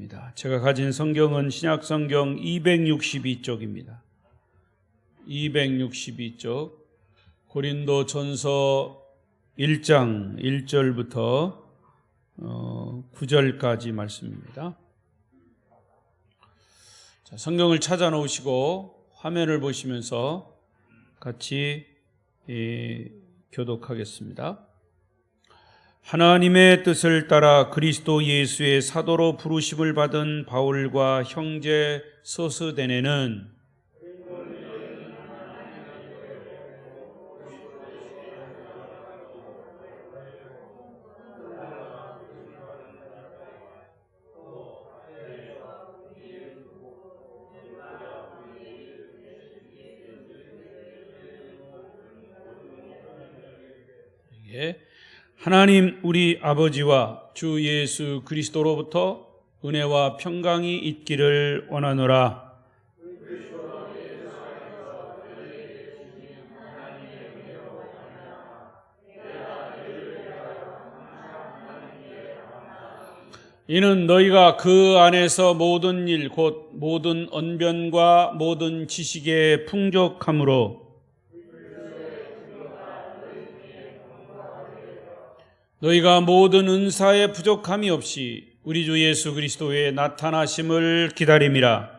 입니다. 제가 가진 성경은 신약 성경 262쪽입니다. 262쪽 고린도 전서 1장 1절부터 9절까지 말씀입니다. 자, 성경을 찾아 놓으시고 화면을 보시면서 같이 교독하겠습니다. 하나님의 뜻을 따라 그리스도 예수의 사도로 부르심을 받은 바울과 형제 소스데네는 하나님 우리 아버지와 주 예수 그리스도로부터 은혜와 평강이 있기를 원하노라. 이는 너희가 그 안에서 모든 일 곧 모든 언변과 모든 지식에 풍족함으로 너희가 모든 은사에 부족함이 없이 우리 주 예수 그리스도의 나타나심을 기다림이라.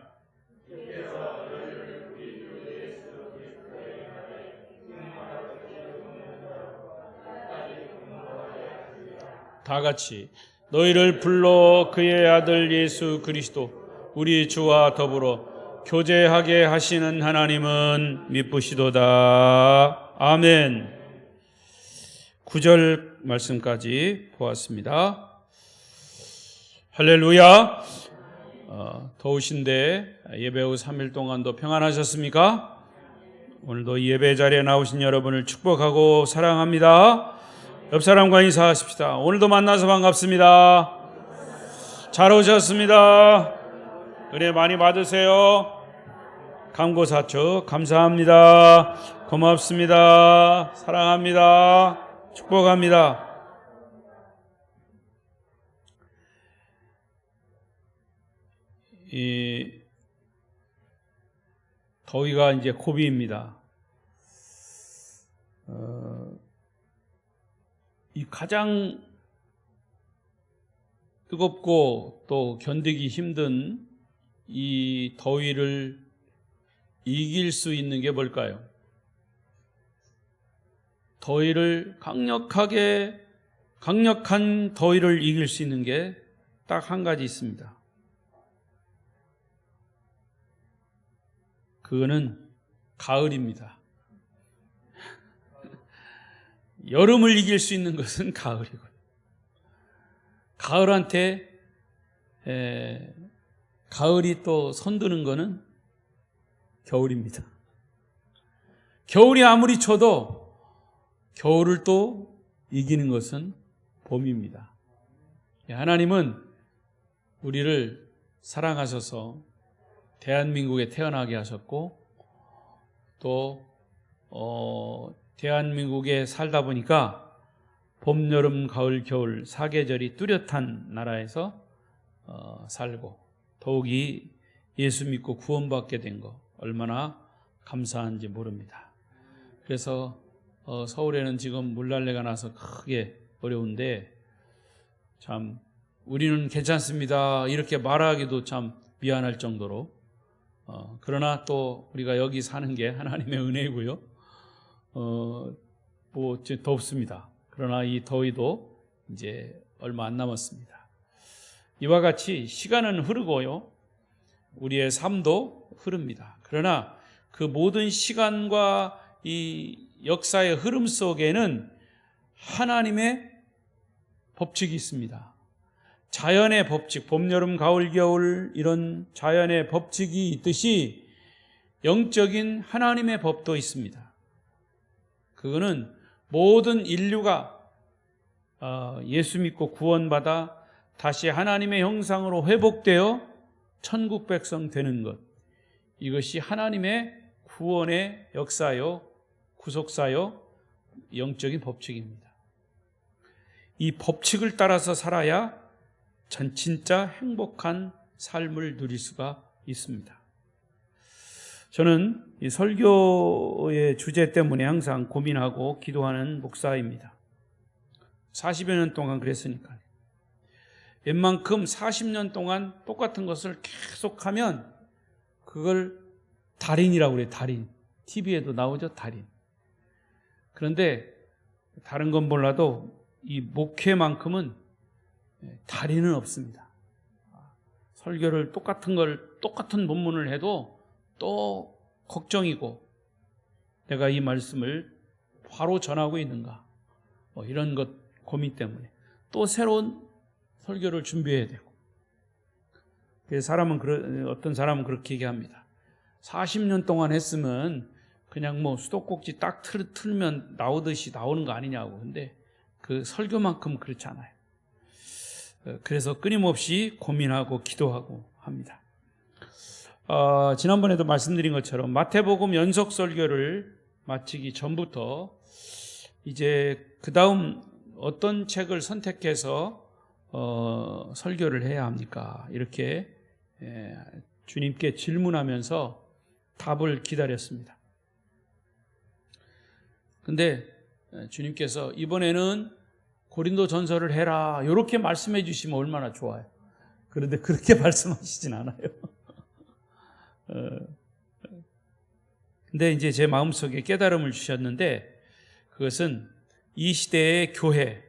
다 같이 너희를 불러 그의 아들 예수 그리스도 우리 주와 더불어 교제하게 하시는 하나님은 미쁘시도다. 아멘. 9절 말씀까지 보았습니다. 할렐루야. 더우신데 예배 후 3일 동안도 평안하셨습니까? 오늘도 예배 자리에 나오신 여러분을 축복하고 사랑합니다. 옆 사람과 인사하십시다. 오늘도 만나서 반갑습니다. 잘 오셨습니다. 은혜 많이 받으세요. 감고사축 감사합니다. 고맙습니다. 사랑합니다. 축복합니다. 이 더위가 이제 고비입니다. 이 가장 뜨겁고 또 견디기 힘든 이 더위를 이길 수 있는 게 뭘까요? 더위를 강력한 더위를 이길 수 있는 게 딱 한 가지 있습니다. 그거는 가을입니다. 여름을 이길 수 있는 것은 가을이고요. 가을이 또 손드는 것은 겨울입니다. 겨울이 아무리 쳐도 겨울을 또 이기는 것은 봄입니다. 하나님은 우리를 사랑하셔서 대한민국에 태어나게 하셨고 또 대한민국에 살다 보니까 봄, 여름, 가을, 겨울 4계절이 뚜렷한 나라에서 살고 더욱이 예수 믿고 구원받게 된 거 얼마나 감사한지 모릅니다. 그래서 서울에는 지금 물난리가 나서 크게 어려운데 참 우리는 괜찮습니다 이렇게 말하기도 참 미안할 정도로 그러나 또 우리가 여기 사는 게 하나님의 은혜이고요. 덥습니다. 그러나 이 더위도 이제 얼마 안 남았습니다. 이와 같이 시간은 흐르고요. 우리의 삶도 흐릅니다. 그러나 그 모든 시간과 이 역사의 흐름 속에는 하나님의 법칙이 있습니다. 자연의 법칙, 봄, 여름, 가을, 겨울 이런 자연의 법칙이 있듯이 영적인 하나님의 법도 있습니다. 그거는 모든 인류가 예수 믿고 구원받아 다시 하나님의 형상으로 회복되어 천국 백성 되는 것, 이것이 하나님의 구원의 역사요, 구속사요, 영적인 법칙입니다. 이 법칙을 따라서 살아야 진짜 행복한 삶을 누릴 수가 있습니다. 저는 이 설교의 주제 때문에 항상 고민하고 기도하는 목사입니다. 40여 년 동안 그랬으니까요. 웬만큼 40년 동안 똑같은 것을 계속하면 그걸 달인이라고 그래요. 달인. TV에도 나오죠. 달인. 그런데 다른 건 몰라도 이 목회만큼은 달인은 없습니다. 설교를 똑같은 본문을 해도 또 걱정이고, 내가 이 말씀을 바로 전하고 있는가, 이런 것 고민 때문에 또 새로운 설교를 준비해야 되고. 그래서 어떤 사람은 그렇게 얘기합니다. 40년 동안 했으면 그냥 수도꼭지 딱 틀면 나오듯이 나오는 거 아니냐고. 근데 그 설교만큼 그렇지 않아요. 그래서 끊임없이 고민하고 기도하고 합니다. 지난번에도 말씀드린 것처럼 마태복음 연속 설교를 마치기 전부터 이제 그 다음 어떤 책을 선택해서 설교를 해야 합니까? 이렇게 주님께 질문하면서 답을 기다렸습니다. 근데 주님께서 이번에는 고린도 전서를 해라, 이렇게 말씀해 주시면 얼마나 좋아요. 그런데 그렇게 말씀하시진 않아요. 근데 이제 제 마음속에 깨달음을 주셨는데, 그것은 이 시대의 교회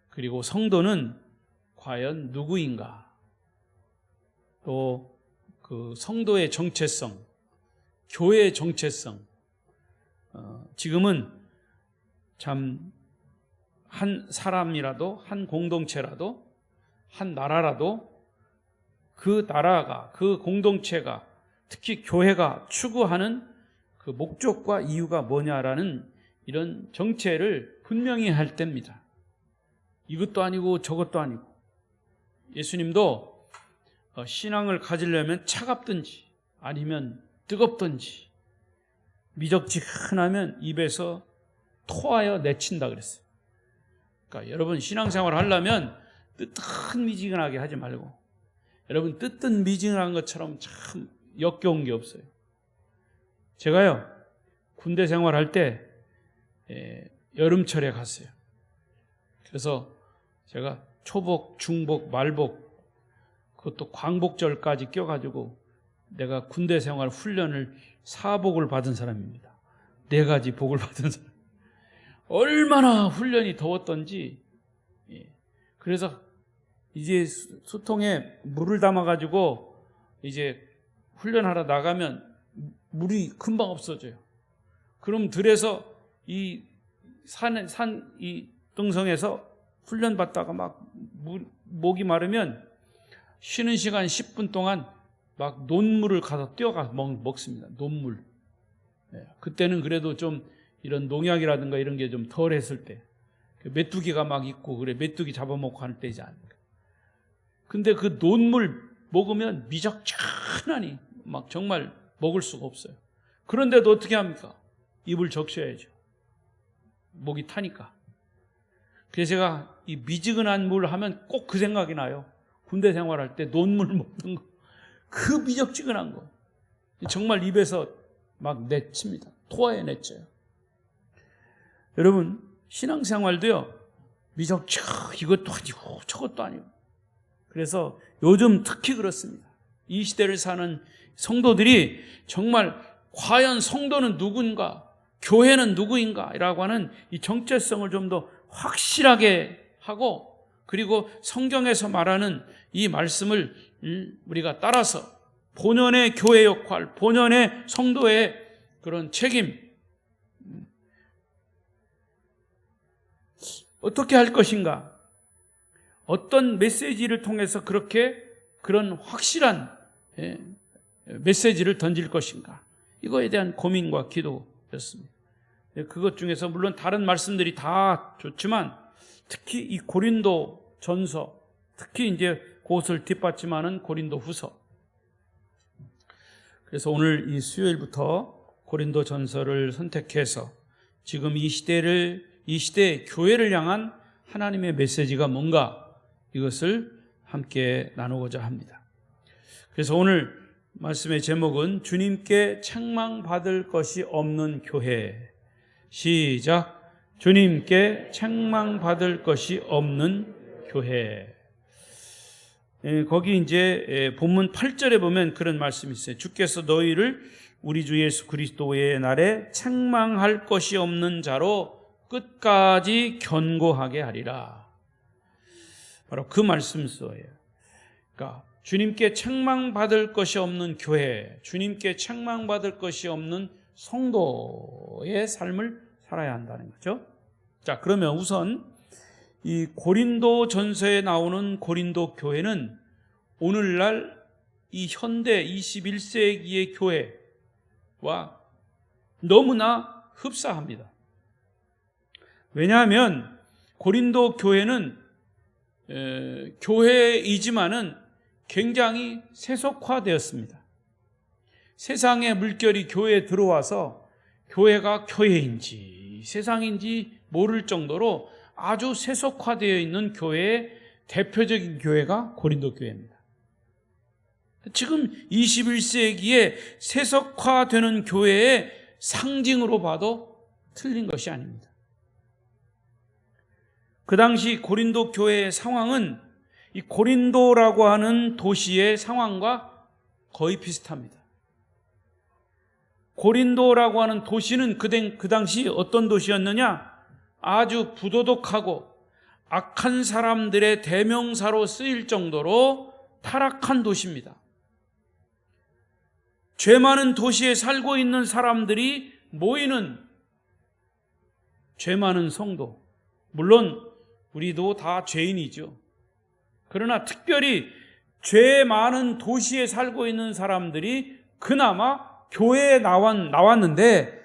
그리고 성도는 과연 누구인가, 또 그 성도의 정체성, 교회의 정체성, 지금은 참 한 사람이라도, 한 공동체라도, 한 나라라도 그 나라가, 그 공동체가, 특히 교회가 추구하는 그 목적과 이유가 뭐냐라는 이런 정체를 분명히 할 때입니다. 이것도 아니고 저것도 아니고. 예수님도 신앙을 가지려면 차갑든지 아니면 뜨겁든지 미적지근하면 입에서 토하여 내친다 그랬어요. 그러니까 여러분, 신앙생활 하려면 뜨뜻미지근하게 하지 말고, 여러분 뜨뜻미지근한 것처럼 참 역겨운 게 없어요. 제가요, 군대 생활할 때 여름철에 갔어요. 그래서 제가 초복, 중복, 말복, 그것도 광복절까지 껴가지고 내가 군대 생활 훈련을 4복을 받은 사람입니다. 4가지 복을 받은 사람. 얼마나 훈련이 더웠던지. 그래서 이제 수통에 물을 담아가지고 이제 훈련하러 나가면 물이 금방 없어져요. 그럼 들에서 이 등성에서 훈련 받다가 막 목이 마르면 쉬는 시간 10분 동안 막 논물을 가서 뛰어가서 먹습니다. 논물. 그때는 그래도 좀 이런 농약이라든가 이런 게 좀 덜 했을 때, 메뚜기가 막 있고 그래, 메뚜기 잡아먹고 하는 때지 않습니까? 근데 그 논물 먹으면 미적천하니 막 정말 먹을 수가 없어요. 그런데도 어떻게 합니까? 입을 적셔야죠. 목이 타니까. 그래서 제가 이 미지근한 물 하면 꼭 그 생각이 나요. 군대 생활할 때 논물 먹는 거, 그 미적지근한 거 정말 입에서 막 내칩니다. 토하에 내쳐요. 여러분, 신앙생활도요, 이것도 아니고 저것도 아니고. 그래서 요즘 특히 그렇습니다. 이 시대를 사는 성도들이 정말 과연 성도는 누군가, 교회는 누구인가 라고 하는 이 정체성을 좀 더 확실하게 하고, 그리고 성경에서 말하는 이 말씀을 우리가 따라서 본연의 교회 역할, 본연의 성도의 그런 책임, 어떻게 할 것인가, 어떤 메시지를 통해서 그런 확실한 메시지를 던질 것인가, 이거에 대한 고민과 기도였습니다. 그것 중에서 물론 다른 말씀들이 다 좋지만 특히 이 고린도 전서, 특히 이제 그것을 뒷받침하는 고린도 후서. 그래서 오늘 이 수요일부터 고린도 전서를 선택해서 지금 이 시대의 교회를 향한 하나님의 메시지가 뭔가, 이것을 함께 나누고자 합니다. 그래서 오늘 말씀의 제목은 주님께 책망받을 것이 없는 교회. 시작. 주님께 책망받을 것이 없는 교회. 거기 이제 본문 8절에 보면 그런 말씀이 있어요. 주께서 너희를 우리 주 예수 그리스도의 날에 책망할 것이 없는 자로 끝까지 견고하게 하리라. 바로 그 말씀 써요. 그러니까 주님께 책망받을 것이 없는 교회, 주님께 책망받을 것이 없는 성도의 삶을 살아야 한다는 거죠. 자, 그러면 우선 이 고린도 전서에 나오는 고린도 교회는 오늘날 이 현대 21세기의 교회와 너무나 흡사합니다. 왜냐하면 고린도 교회는 교회이지만은 굉장히 세속화되었습니다. 세상의 물결이 교회에 들어와서 교회가 교회인지 세상인지 모를 정도로 아주 세속화되어 있는 교회의 대표적인 교회가 고린도 교회입니다. 지금 21세기에 세속화되는 교회의 상징으로 봐도 틀린 것이 아닙니다. 그 당시 고린도 교회의 상황은 이 고린도라고 하는 도시의 상황과 거의 비슷합니다. 고린도라고 하는 도시는 그 당시 어떤 도시였느냐? 아주 부도덕하고 악한 사람들의 대명사로 쓰일 정도로 타락한 도시입니다. 죄 많은 도시에 살고 있는 사람들이 모이는 죄 많은 성도. 물론 우리도 다 죄인이죠. 그러나 특별히 죄 많은 도시에 살고 있는 사람들이 그나마 교회에 나왔는데,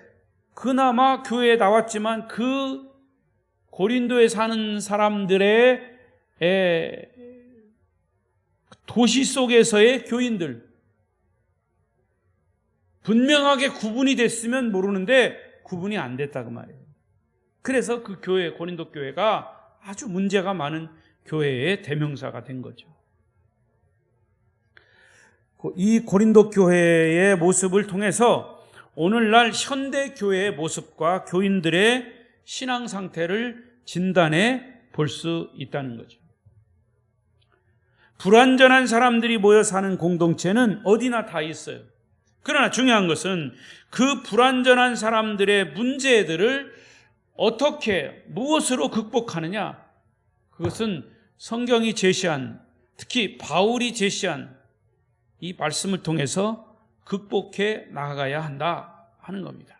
그나마 교회에 나왔지만 그 고린도에 사는 사람들의 도시 속에서의 교인들, 분명하게 구분이 됐으면 모르는데 구분이 안 됐다 그 말이에요. 그래서 그 교회, 고린도 교회가 아주 문제가 많은 교회의 대명사가 된 거죠. 이 고린도 교회의 모습을 통해서 오늘날 현대 교회의 모습과 교인들의 신앙 상태를 진단해 볼 수 있다는 거죠. 불완전한 사람들이 모여 사는 공동체는 어디나 다 있어요. 그러나 중요한 것은 그 불완전한 사람들의 문제들을 어떻게, 무엇으로 극복하느냐? 그것은 성경이 제시한, 특히 바울이 제시한 이 말씀을 통해서 극복해 나가야 한다 하는 겁니다.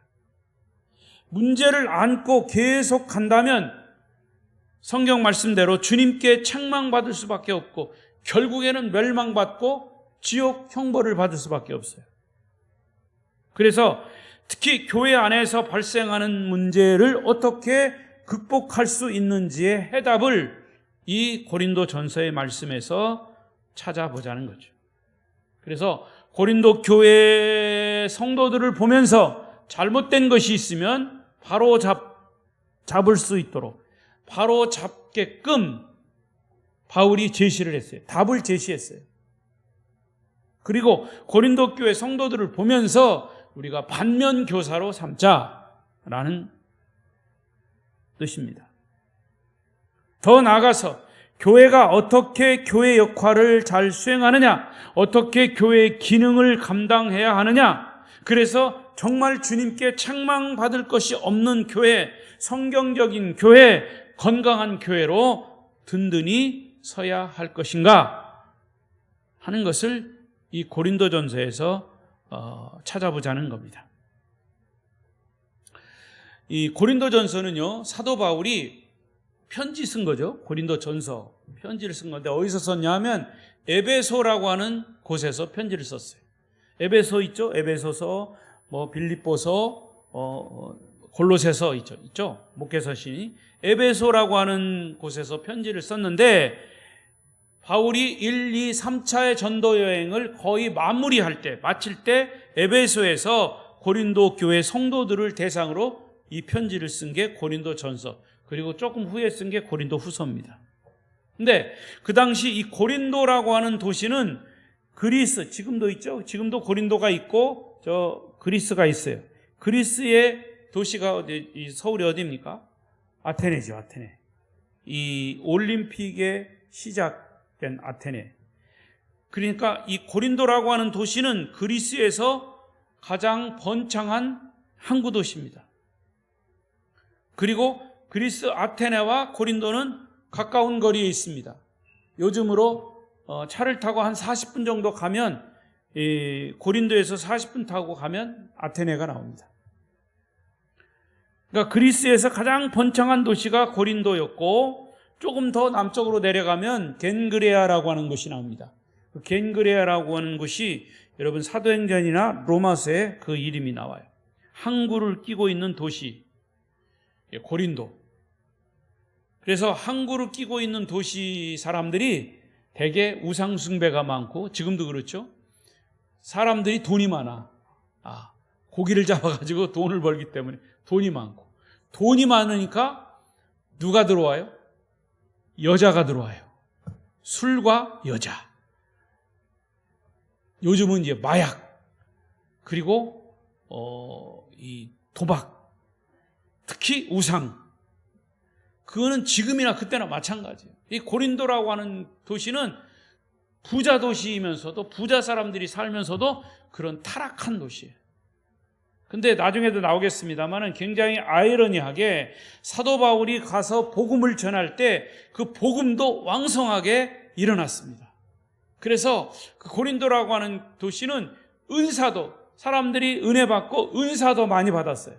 문제를 안고 계속 간다면 성경 말씀대로 주님께 책망받을 수밖에 없고 결국에는 멸망받고 지옥 형벌을 받을 수밖에 없어요. 그래서 특히 교회 안에서 발생하는 문제를 어떻게 극복할 수 있는지의 해답을 이 고린도 전서의 말씀에서 찾아보자는 거죠. 그래서 고린도 교회 성도들을 보면서 잘못된 것이 있으면 바로 잡을 수 있도록, 바로 잡게끔 바울이 제시를 했어요. 답을 제시했어요. 그리고 고린도 교회 성도들을 보면서 우리가 반면교사로 삼자라는 뜻입니다. 더 나아가서 교회가 어떻게 교회 역할을 잘 수행하느냐, 어떻게 교회의 기능을 감당해야 하느냐, 그래서 정말 주님께 책망받을 것이 없는 교회, 성경적인 교회, 건강한 교회로 든든히 서야 할 것인가 하는 것을 이 고린도전서에서 찾아보자는 겁니다. 이 고린도전서는요, 사도 바울이 편지 쓴 거죠. 고린도전서 편지를 쓴 건데 어디서 썼냐 하면 에베소라고 하는 곳에서 편지를 썼어요. 에베소 있죠? 에베소서, 빌립보서, 골로새서 있죠? 목회서신이 에베소라고 하는 곳에서 편지를 썼는데 바울이 1, 2, 3차의 전도 여행을 거의 마칠 때 에베소에서 고린도 교회 성도들을 대상으로 이 편지를 쓴 게 고린도전서, 그리고 조금 후에 쓴 게 고린도후서입니다. 근데 그 당시 이 고린도라고 하는 도시는 그리스, 지금도 있죠. 지금도 고린도가 있고 저 그리스가 있어요. 그리스의 도시가 어디, 이 서울이 어디입니까? 아테네죠, 아테네. 이 올림픽의 시작된 아테네. 그러니까 이 고린도라고 하는 도시는 그리스에서 가장 번창한 항구 도시입니다. 그리고 그리스 아테네와 고린도는 가까운 거리에 있습니다. 요즘으로 차를 타고 한 40분 정도 가면 고린도에서 40분 타고 가면 아테네가 나옵니다. 그러니까 그리스에서 가장 번창한 도시가 고린도였고 조금 더 남쪽으로 내려가면 겐그레아라고 하는 곳이 나옵니다. 그 겐그레아라고 하는 곳이 여러분 사도행전이나 로마서에 그 이름이 나와요. 항구를 끼고 있는 도시 고린도. 그래서 항구를 끼고 있는 도시 사람들이 대개 우상 숭배가 많고 지금도 그렇죠. 사람들이 돈이 많아. 고기를 잡아가지고 돈을 벌기 때문에 돈이 많고 돈이 많으니까 누가 들어와요? 여자가 들어와요. 술과 여자. 요즘은 이제 마약 그리고 이 도박, 특히 우상. 그거는 지금이나 그때나 마찬가지예요. 이 고린도라고 하는 도시는 부자 도시이면서도 부자 사람들이 살면서도 그런 타락한 도시예요. 근데 나중에도 나오겠습니다만은 굉장히 아이러니하게 사도 바울이 가서 복음을 전할 때 그 복음도 왕성하게 일어났습니다. 그래서 그 고린도라고 하는 도시는 은사도 사람들이 은혜 받고 은사도 많이 받았어요.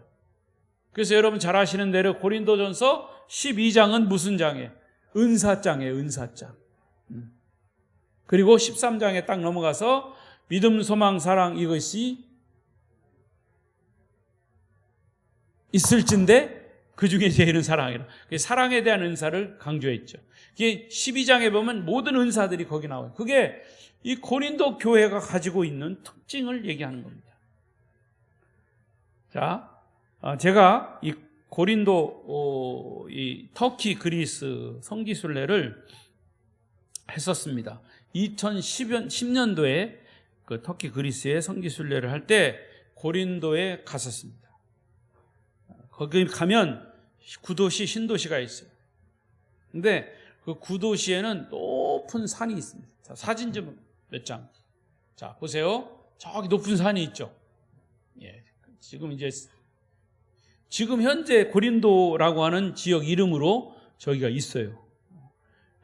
그래서 여러분 잘 아시는 대로 고린도전서 12장은 무슨 장이에요? 은사장이에요. 은사장. 그리고 13장에 딱 넘어가서 믿음, 소망, 사랑 이것이 있을진데 그 중에 제일은 사랑이라. 사랑에 대한 은사를 강조했죠. 이게 12장에 보면 모든 은사들이 거기 나와요. 그게 이 고린도 교회가 가지고 있는 특징을 얘기하는 겁니다. 자, 제가 이 고린도 이 터키 그리스 성지순례를 했었습니다. 2010년도에 그 터키 그리스에 성지순례를 할 때 고린도에 갔었습니다. 거기 가면 구도시 신도시가 있어요. 근데 그 구도시에는 높은 산이 있습니다. 자, 사진 좀 몇 장. 자, 보세요. 저기 높은 산이 있죠. 예. 지금 현재 고린도라고 하는 지역 이름으로 저기가 있어요.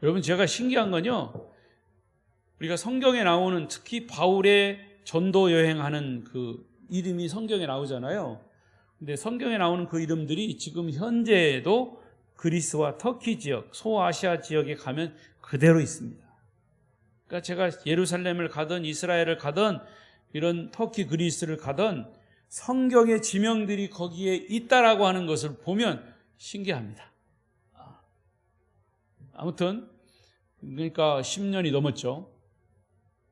여러분 제가 신기한 건요. 우리가 성경에 나오는 특히 바울의 전도 여행하는 그 이름이 성경에 나오잖아요. 근데 성경에 나오는 그 이름들이 지금 현재에도 그리스와 터키 지역, 소아시아 지역에 가면 그대로 있습니다. 그러니까 제가 예루살렘을 가든 이스라엘을 가든 이런 터키 그리스를 가든 성경의 지명들이 거기에 있다라고 하는 것을 보면 신기합니다. 아무튼 그러니까 10년이 넘었죠.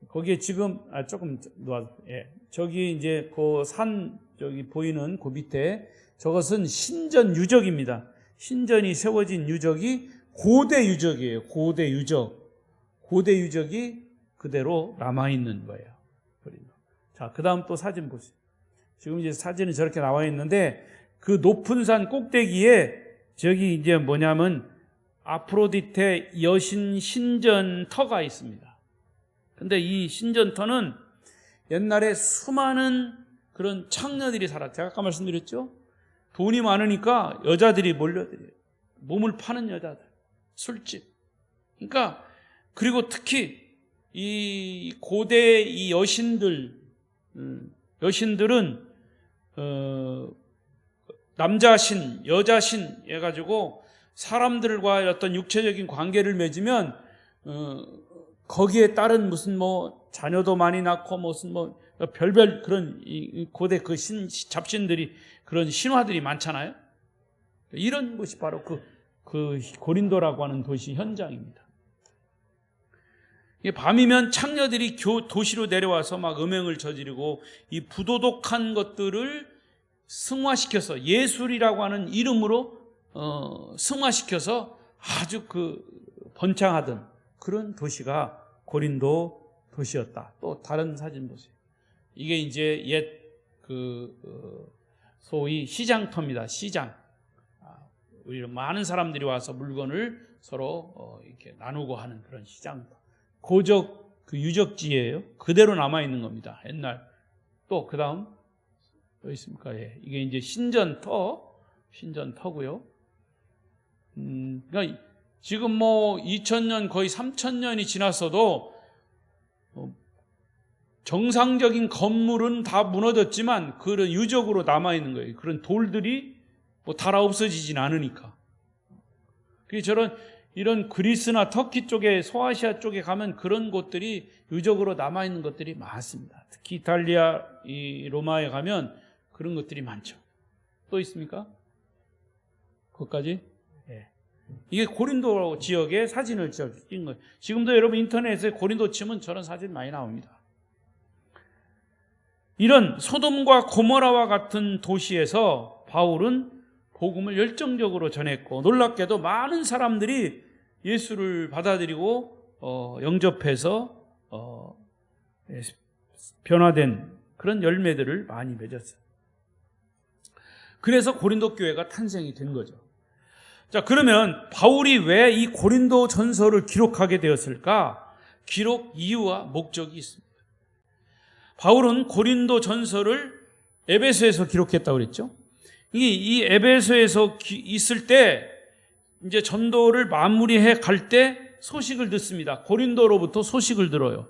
거기에 지금 조금 놓아. 예. 저기 이제 그 산 저기 보이는 그 밑에 저것은 신전 유적입니다. 신전이 세워진 유적이 고대 유적이에요. 고대 유적. 고대 유적이 그대로 남아있는 거예요. 자, 그 다음 또 사진 보세요. 지금 이제 사진이 저렇게 나와 있는데 그 높은 산 꼭대기에 저기 이제 뭐냐면 아프로디테 여신 신전터가 있습니다. 근데 이 신전터는 옛날에 수많은 그런 창녀들이 살았죠. 제가 아까 말씀드렸죠. 돈이 많으니까 여자들이 몰려들어요. 몸을 파는 여자들, 술집. 그러니까 그리고 특히 이 고대 이 여신들은 남자신, 여자신 해가지고 사람들과 어떤 육체적인 관계를 맺으면 거기에 따른 무슨 뭐 자녀도 많이 낳고 무슨 뭐 별별 그런 이 고대 그 잡신들이 그런 신화들이 많잖아요. 이런 것이 바로 그 고린도라고 하는 도시 현장입니다. 밤이면 창녀들이 도시로 내려와서 막 음행을 저지르고 이 부도덕한 것들을 승화시켜서 예술이라고 하는 이름으로 승화시켜서 아주 그 번창하던 그런 도시가 고린도 도시였다. 또 다른 사진 보세요. 이게 이제 옛 소위 시장터입니다. 시장. 우리 많은 사람들이 와서 물건을 서로 이렇게 나누고 하는 그런 시장터. 고적 그 유적지예요. 그대로 남아 있는 겁니다. 옛날. 또 그다음 또 있습니까? 예. 이게 이제 신전터고요. 그러니까 지금 뭐 2000년 거의 3000년이 지났어도 정상적인 건물은 다 무너졌지만 그런 유적으로 남아 있는 거예요. 그런 돌들이 뭐 달아 없어지진 않으니까. 그래서 이런 그리스나 터키 쪽에, 소아시아 쪽에 가면 그런 곳들이 유적으로 남아 있는 것들이 많습니다. 특히 이탈리아, 로마에 가면 그런 것들이 많죠. 또 있습니까? 그것까지? 예. 이게 고린도 지역의 사진을 찍은 거예요. 지금도 여러분 인터넷에 고린도 치면 저런 사진 많이 나옵니다. 이런 소돔과 고모라와 같은 도시에서 바울은 복음을 열정적으로 전했고, 놀랍게도 많은 사람들이 예수를 받아들이고 영접해서 변화된 그런 열매들을 많이 맺었어요. 그래서 고린도 교회가 탄생이 된 거죠. 자, 그러면 바울이 왜 이 고린도 전서를 기록하게 되었을까? 기록 이유와 목적이 있습니다. 바울은 고린도 전서를 에베소에서 기록했다고 그랬죠. 이 에베소에서 있을 때 이제 전도를 마무리해 갈 때 소식을 듣습니다. 고린도로부터 소식을 들어요.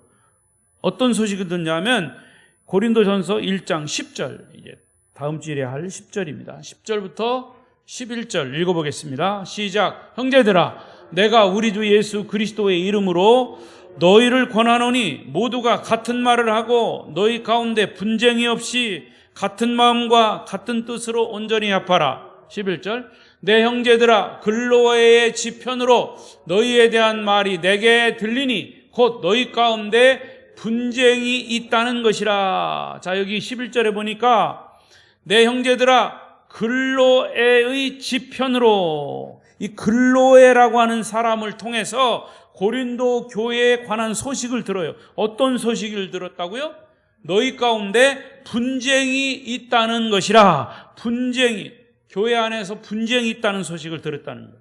어떤 소식을 듣냐면 고린도전서 1장 10절, 이제 다음 주일에 할 10절입니다. 10절부터 11절 읽어보겠습니다. 시작. 형제들아, 내가 우리 주 예수 그리스도의 이름으로 너희를 권하노니 모두가 같은 말을 하고 너희 가운데 분쟁이 없이 같은 마음과 같은 뜻으로 온전히 합하라. 11절. 내 형제들아, 글로에의 지편으로 너희에 대한 말이 내게 들리니 곧 너희 가운데 분쟁이 있다는 것이라. 자, 여기 11절에 보니까 내 형제들아, 글로에의 지편으로, 이 글로에라고 하는 사람을 통해서 고린도 교회에 관한 소식을 들어요. 어떤 소식을 들었다고요? 너희 가운데 분쟁이 있다는 것이라. 분쟁이, 교회 안에서 분쟁이 있다는 소식을 들었다는 거예요.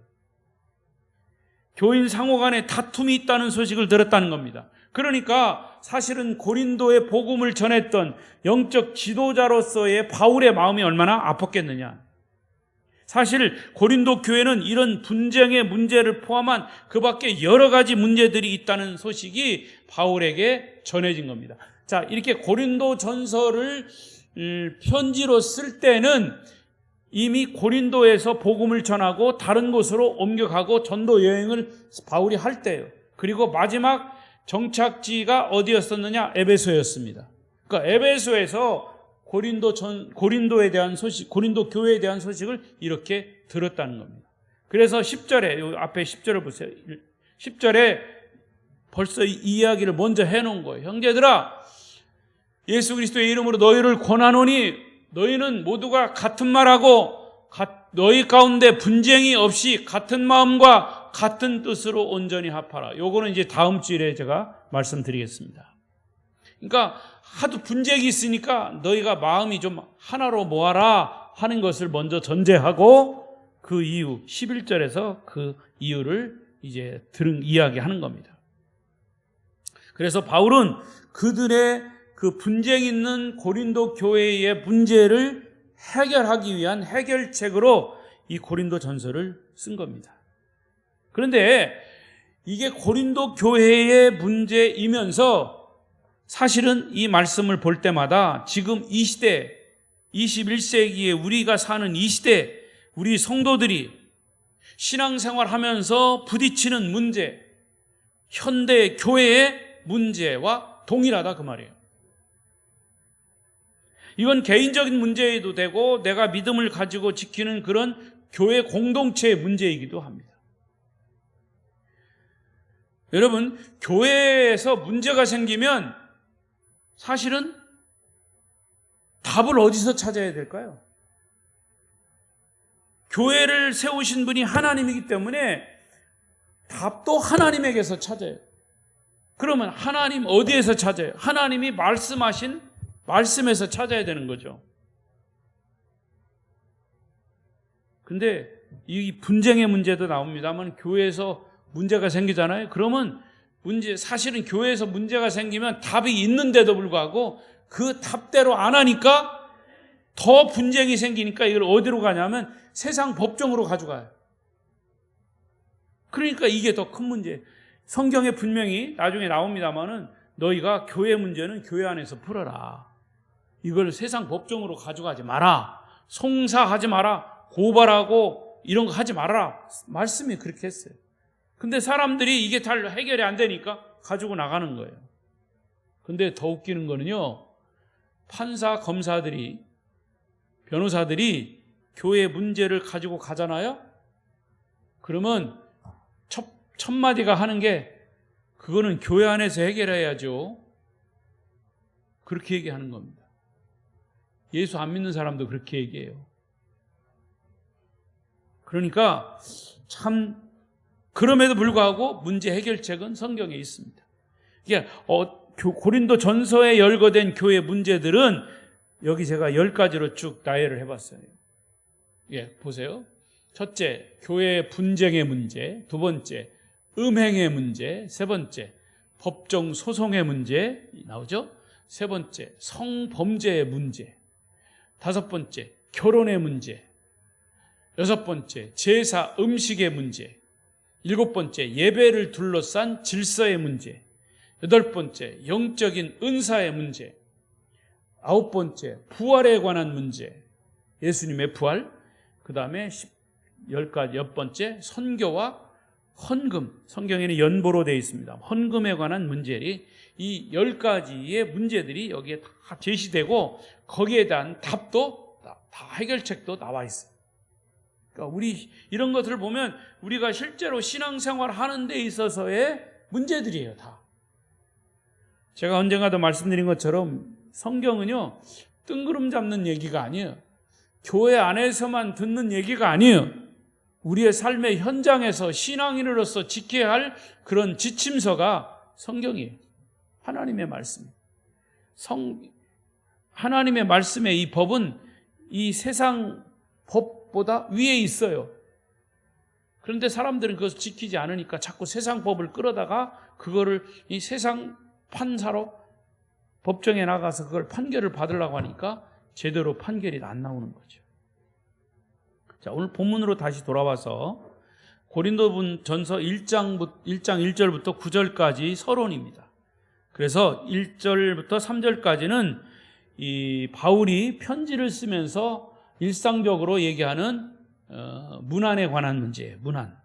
교인 상호 간에 다툼이 있다는 소식을 들었다는 겁니다. 그러니까 사실은 고린도의 복음을 전했던 영적 지도자로서의 바울의 마음이 얼마나 아팠겠느냐. 사실 고린도 교회는 이런 분쟁의 문제를 포함한 그 밖에 여러 가지 문제들이 있다는 소식이 바울에게 전해진 겁니다. 자, 이렇게 고린도 전서를 편지로 쓸 때는 이미 고린도에서 복음을 전하고 다른 곳으로 옮겨가고 전도 여행을 바울이 할 때예요. 그리고 마지막 정착지가 어디였었느냐? 에베소였습니다. 그러니까 에베소에서 고린도에 대한 소식, 고린도 교회에 대한 소식을 이렇게 들었다는 겁니다. 그래서 10절에, 요 앞에 10절을 보세요. 10절에 벌써 이 이야기를 먼저 해놓은 거예요. 형제들아, 예수 그리스도의 이름으로 너희를 권하노니 너희는 모두가 같은 말하고 너희 가운데 분쟁이 없이 같은 마음과 같은 뜻으로 온전히 합하라. 요거는 이제 다음 주일에 제가 말씀드리겠습니다. 그러니까 하도 분쟁이 있으니까 너희가 마음이 좀 하나로 모아라 하는 것을 먼저 전제하고 그 이유 11절에서 그 이유를 이제 이야기하는 겁니다. 그래서 바울은 그들의 그 분쟁 있는 고린도 교회의 문제를 해결하기 위한 해결책으로 이 고린도 전서를 쓴 겁니다. 그런데 이게 고린도 교회의 문제이면서 사실은 이 말씀을 볼 때마다 지금 이 시대, 21세기에 우리가 사는 이 시대, 우리 성도들이 신앙생활 하면서 부딪히는 문제, 현대 교회의 문제와 동일하다 그 말이에요. 이건 개인적인 문제도 되고 내가 믿음을 가지고 지키는 그런 교회 공동체의 문제이기도 합니다. 여러분, 교회에서 문제가 생기면 사실은 답을 어디서 찾아야 될까요? 교회를 세우신 분이 하나님이기 때문에 답도 하나님에게서 찾아요. 그러면 하나님 어디에서 찾아요? 하나님이 말씀하신 말씀에서 찾아야 되는 거죠. 근데 이 분쟁의 문제도 나옵니다만 교회에서 문제가 생기잖아요. 그러면 사실은 교회에서 문제가 생기면 답이 있는데도 불구하고 그 답대로 안 하니까 더 분쟁이 생기니까 이걸 어디로 가냐면 세상 법정으로 가져가요. 그러니까 이게 더 큰 문제. 성경에 분명히 나중에 나옵니다만은 너희가 교회 문제는 교회 안에서 풀어라. 이걸 세상 법정으로 가져가지 마라. 송사하지 마라. 고발하고 이런 거 하지 말아라. 말씀이 그렇게 했어요. 근데 사람들이 이게 다 해결이 안 되니까 가지고 나가는 거예요. 근데 더 웃기는 거는요, 판사, 검사들이, 변호사들이 교회 문제를 가지고 가잖아요. 그러면 첫 마디가 하는 게 그거는 교회 안에서 해결해야죠. 그렇게 얘기하는 겁니다. 예수 안 믿는 사람도 그렇게 얘기해요. 그러니까 참 그럼에도 불구하고 문제 해결책은 성경에 있습니다. 이게 고린도 전서에 열거된 교회 문제들은 여기 제가 10가지로 쭉 나열을 해봤어요. 예, 보세요. 첫째, 교회 분쟁의 문제. 두 번째, 음행의 문제. 세 번째, 법정 소송의 문제 나오죠. 세 번째, 성범죄의 문제. 다섯 번째, 결혼의 문제. 여섯 번째, 제사 음식의 문제. 일곱 번째, 예배를 둘러싼 질서의 문제. 여덟 번째, 영적인 은사의 문제. 아홉 번째, 부활에 관한 문제. 예수님의 부활. 그 다음에 10번째, 선교와 헌금. 성경에는 연보로 되어 있습니다. 헌금에 관한 문제들이 이 10가지의 문제들이 여기에 다 제시되고 거기에 대한 답도 다 해결책도 나와 있어요. 그러니까 우리 이런 것들을 보면 우리가 실제로 신앙생활 하는 데 있어서의 문제들이에요, 다. 제가 언젠가도 말씀드린 것처럼 성경은요, 뜬구름 잡는 얘기가 아니에요. 교회 안에서만 듣는 얘기가 아니에요. 우리의 삶의 현장에서 신앙인으로서 지켜야 할 그런 지침서가 성경이에요. 하나님의 말씀. 하나님의 말씀의 이 법은 이 세상 법보다 위에 있어요. 그런데 사람들은 그것을 지키지 않으니까 자꾸 세상 법을 끌어다가 그거를 이 세상 판사로 법정에 나가서 그걸 판결을 받으려고 하니까 제대로 판결이 안 나오는 거죠. 자, 오늘 본문으로 다시 돌아와서 고린도 전서 1장 1절부터 9절까지 서론입니다. 그래서 1절부터 3절까지는 이 바울이 편지를 쓰면서 일상적으로 얘기하는 문안에 관한 문제예요. 문안.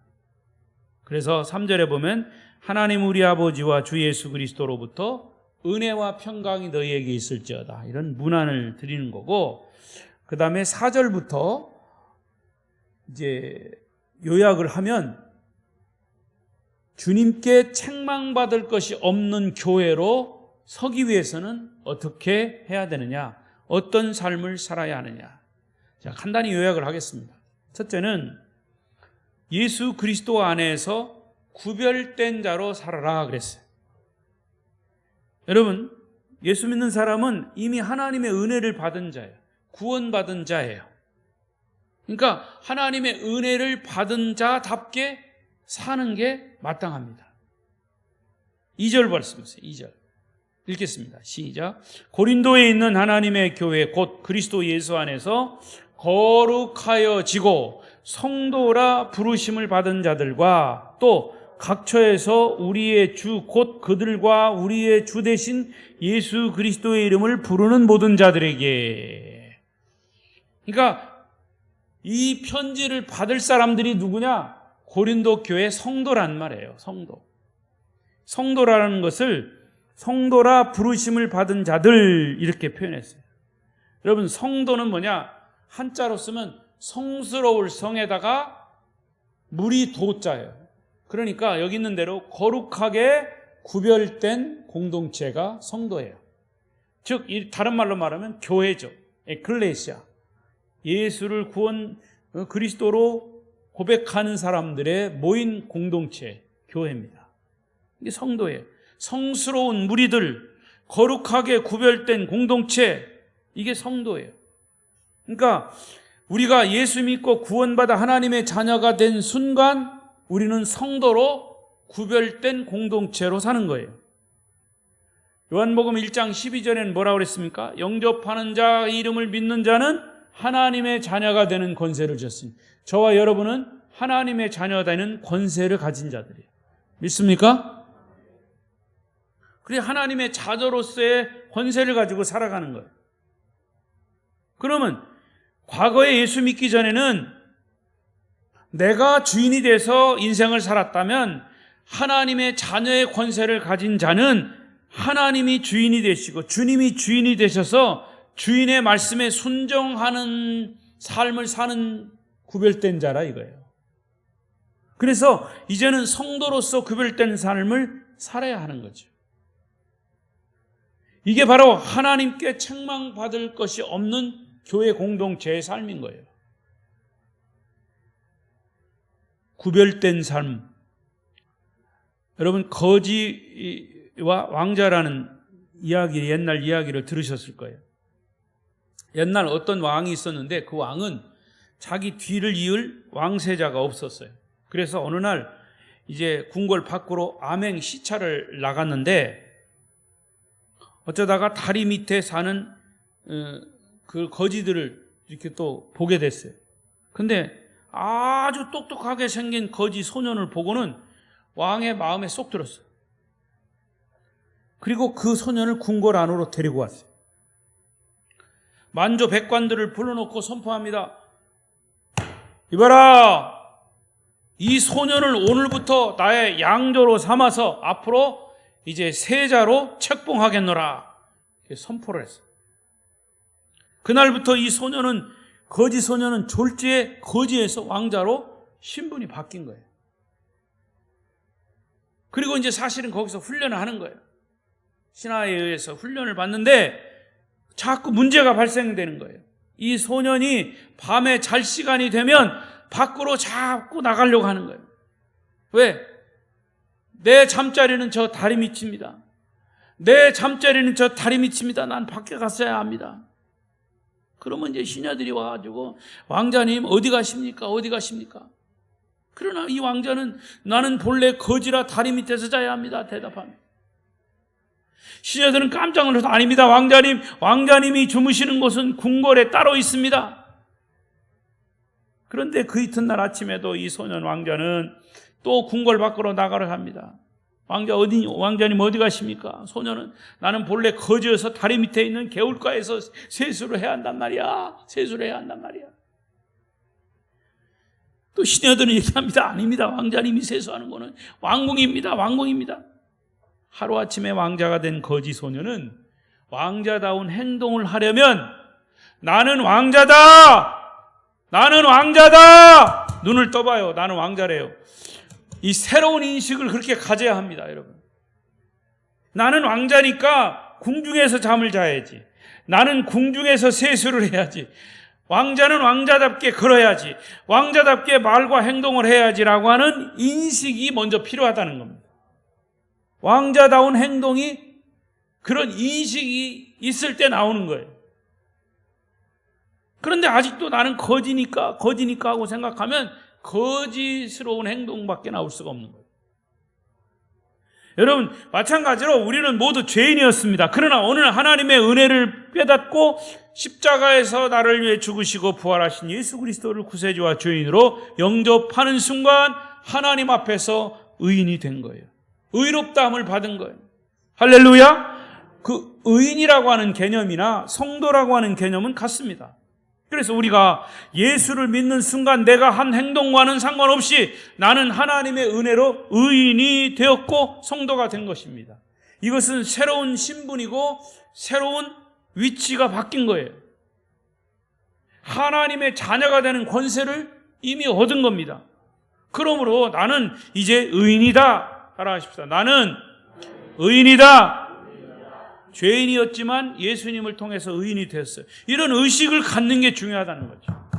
그래서 3절에 보면 하나님 우리 아버지와 주 예수 그리스도로부터 은혜와 평강이 너희에게 있을지어다. 이런 문안을 드리는 거고, 그 다음에 4절부터 이제 요약을 하면 주님께 책망받을 것이 없는 교회로 서기 위해서는 어떻게 해야 되느냐, 어떤 삶을 살아야 하느냐. 자, 간단히 요약을 하겠습니다. 첫째는 예수 그리스도 안에서 구별된 자로 살아라 그랬어요. 여러분, 예수 믿는 사람은 이미 하나님의 은혜를 받은 자예요. 구원받은 자예요. 그러니까 하나님의 은혜를 받은 자답게 사는 게 마땅합니다. 2절 말씀이세요. 2절 읽겠습니다. 시작. 고린도에 있는 하나님의 교회 곧 그리스도 예수 안에서 거룩하여지고 성도라 부르심을 받은 자들과 또 각처에서 우리의 주 곧 그들과 우리의 주 되신 예수 그리스도의 이름을 부르는 모든 자들에게. 그러니까 이 편지를 받을 사람들이 누구냐? 고린도 교회 성도란 말이에요. 성도. 성도라는 것을 성도라 부르심을 받은 자들 이렇게 표현했어요. 여러분, 성도는 뭐냐? 한자로 쓰면 성스러울 성에다가 물이 도자예요. 그러니까 여기 있는 대로 거룩하게 구별된 공동체가 성도예요. 즉 다른 말로 말하면 교회죠. 에클레시아. 예수를 그리스도로 고백하는 사람들의 모인 공동체, 교회입니다. 이게 성도예요. 성스러운 무리들, 거룩하게 구별된 공동체, 이게 성도예요. 그러니까 우리가 예수 믿고 구원받아 하나님의 자녀가 된 순간 우리는 성도로 구별된 공동체로 사는 거예요. 요한복음 1장 12절에는 뭐라고 그랬습니까? 영접하는 자의 이름을 믿는 자는 하나님의 자녀가 되는 권세를 주셨으니, 저와 여러분은 하나님의 자녀가 되는 권세를 가진 자들이에요. 믿습니까? 그래, 하나님의 자녀로서의 권세를 가지고 살아가는 거예요. 그러면 과거에 예수 믿기 전에는 내가 주인이 돼서 인생을 살았다면, 하나님의 자녀의 권세를 가진 자는 하나님이 주인이 되시고 주님이 주인이 되셔서 주인의 말씀에 순종하는 삶을 사는 구별된 자라 이거예요. 그래서 이제는 성도로서 구별된 삶을 살아야 하는 거죠. 이게 바로 하나님께 책망받을 것이 없는 교회 공동체의 삶인 거예요. 구별된 삶. 여러분, 거지와 왕자라는 이야기, 옛날 이야기를 들으셨을 거예요. 옛날 어떤 왕이 있었는데 그 왕은 자기 뒤를 이을 왕세자가 없었어요. 그래서 어느 날 이제 궁궐 밖으로 암행 시차를 나갔는데 어쩌다가 다리 밑에 사는 그 거지들을 이렇게 또 보게 됐어요. 근데 아주 똑똑하게 생긴 거지 소년을 보고는 왕의 마음에 쏙 들었어요. 그리고 그 소년을 궁궐 안으로 데리고 왔어요. 만조 백관들을 불러놓고 선포합니다. 이봐라! 이 소년을 오늘부터 나의 양조로 삼아서 앞으로 이제 세자로 책봉하겠노라. 선포를 했어요. 그날부터 이 소년은, 거지 소년은 졸지에 거지에서 왕자로 신분이 바뀐 거예요. 그리고 이제 사실은 거기서 훈련을 하는 거예요. 신하에 의해서 훈련을 받는데 자꾸 문제가 발생되는 거예요. 이 소년이 밤에 잘 시간이 되면 밖으로 자꾸 나가려고 하는 거예요. 왜? 내 잠자리는 저 다리 밑입니다. 내 잠자리는 저 다리 밑입니다. 난 밖에 갔어야 합니다. 그러면 이제 시녀들이 와가지고 왕자님 어디 가십니까? 어디 가십니까? 그러나 이 왕자는 나는 본래 거지라 다리 밑에서 자야 합니다. 대답합니다. 시녀들은 깜짝 놀라서 아닙니다. 왕자님, 왕자님이 주무시는 곳은 궁궐에 따로 있습니다. 그런데 그 이튿날 아침에도 이 소년 왕자는 또 궁궐 밖으로 나가려 합니다. 왕자님 어디 가십니까? 소년은 나는 본래 거지여서 다리 밑에 있는 개울가에서 세수를 해야 한단 말이야. 세수를 해야 한단 말이야. 또 시녀들은 얘기합니다. 아닙니다. 왕자님이 세수하는 거는 왕궁입니다. 왕궁입니다. 하루아침에 왕자가 된 거지 소년은 왕자다운 행동을 하려면 나는 왕자다! 나는 왕자다! 눈을 떠봐요. 나는 왕자래요. 이 새로운 인식을 그렇게 가져야 합니다, 여러분. 나는 왕자니까 궁중에서 잠을 자야지. 나는 궁중에서 세수를 해야지. 왕자는 왕자답게 걸어야지. 왕자답게 말과 행동을 해야지라고 하는 인식이 먼저 필요하다는 겁니다. 왕자다운 행동이 그런 인식이 있을 때 나오는 거예요. 그런데 아직도 나는 거지니까 하고 생각하면 거지스러운 행동밖에 나올 수가 없는 거예요. 여러분, 마찬가지로 우리는 모두 죄인이었습니다. 그러나 오늘 하나님의 은혜를 깨닫고 십자가에서 나를 위해 죽으시고 부활하신 예수 그리스도를 구세주와 주인으로 영접하는 순간 하나님 앞에서 의인이 된 거예요. 의롭다함을 받은 거예요. 할렐루야! 그 의인이라고 하는 개념이나 성도라고 하는 개념은 같습니다. 그래서 우리가 예수를 믿는 순간 내가 한 행동과는 상관없이 나는 하나님의 은혜로 의인이 되었고 성도가 된 것입니다. 이것은 새로운 신분이고 새로운 위치가 바뀐 거예요. 하나님의 자녀가 되는 권세를 이미 얻은 겁니다. 그러므로 나는 이제 의인이다. 따라하십시오. 나는 의인이다. 죄인이었지만 예수님을 통해서 의인이 됐어요. 이런 의식을 갖는 게 중요하다는 거죠.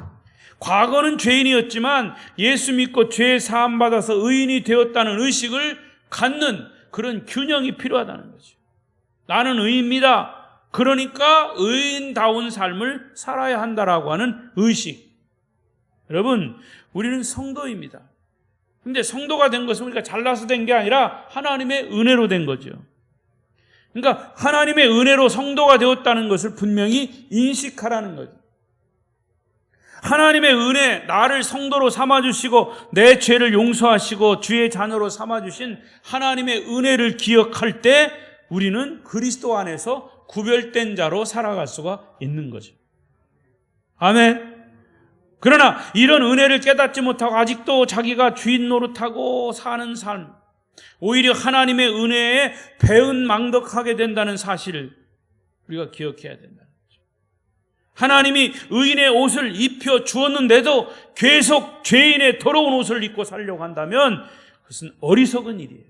과거는 죄인이었지만 예수 믿고 죄 사함 받아서 의인이 되었다는 의식을 갖는 그런 균형이 필요하다는 거죠. 나는 의인입니다. 그러니까 의인다운 삶을 살아야 한다라고 하는 의식. 여러분, 우리는 성도입니다. 근데 성도가 된 것은 우리가 잘나서 된 게 아니라 하나님의 은혜로 된 거죠. 그러니까 하나님의 은혜로 성도가 되었다는 것을 분명히 인식하라는 거죠. 하나님의 은혜, 나를 성도로 삼아주시고 내 죄를 용서하시고 주의 자녀로 삼아주신 하나님의 은혜를 기억할 때 우리는 그리스도 안에서 구별된 자로 살아갈 수가 있는 거죠. 아멘. 그러나 이런 은혜를 깨닫지 못하고 아직도 자기가 주인 노릇하고 사는 삶, 오히려 하나님의 은혜에 배은망덕하게 된다는 사실을 우리가 기억해야 된다. 하나님이 의인의 옷을 입혀 주었는데도 계속 죄인의 더러운 옷을 입고 살려고 한다면 그것은 어리석은 일이에요.